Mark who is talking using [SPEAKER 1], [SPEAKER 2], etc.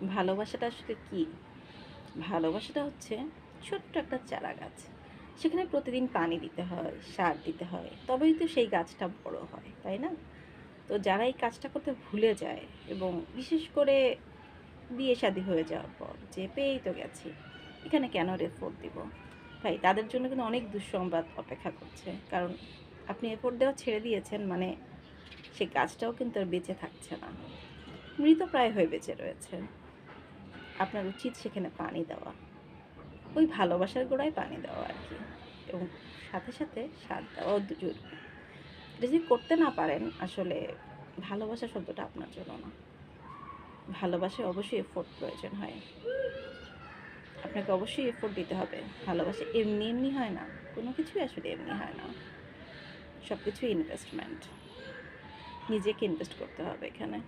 [SPEAKER 1] ভালোবাসাটা আসলে কি? ভালোবাসাটা হচ্ছে ছোট্ট একটা চারা গাছ। সেখানে প্রতিদিন পানি দিতে হয়, সার দিতে হয়। তবেই তো সেই গাছটা বড় হয়, তাই না? তো যারা এই কাজটা করতে ভুলে যায় এবং বিশেষ করে বিয়ে-শাদী হয়ে যাওয়ার পর যে পেয়েই তো গেছি, এখানে কেন আর এফোর্ট দিব? ভাই তাদের জন্য কিন্তু অনেক দুঃসংবাদ অপেক্ষা করছে। কারণ আপনি এফোর্ট দেওয়া ছেড়ে দিয়েছেন মানে সেই গাছটাও কিন্তু আর বেঁচে থাকছে না। মৃতপ্রায় হয়ে বেঁচে রয়েছে। আপনার উচিত সেখানে পানি দেওয়া। ওই ভালোবাসার গোড়ায় পানি দেওয়া আরকি। এবং সাথে, সাথে সাথ দেওয়াও জরুরি। এটা যদি করতে না পারেন আসলে ভালোবাসা শব্দটা আপনার জন্য না। ভালোবাসায় অবশ্যই এফোর্ট প্রয়োজন হয়। আপনাকে অবশ্যই এফোর্ট দিতে হবে। ভালোবাসা এমনি, এমনি হয় না। কোনো কিছুই আসলে এমনি হয় না। সবকিছুই ইনভেস্টমেন্ট। নিজেকে ইনভেস্ট করতে হবে এখানে।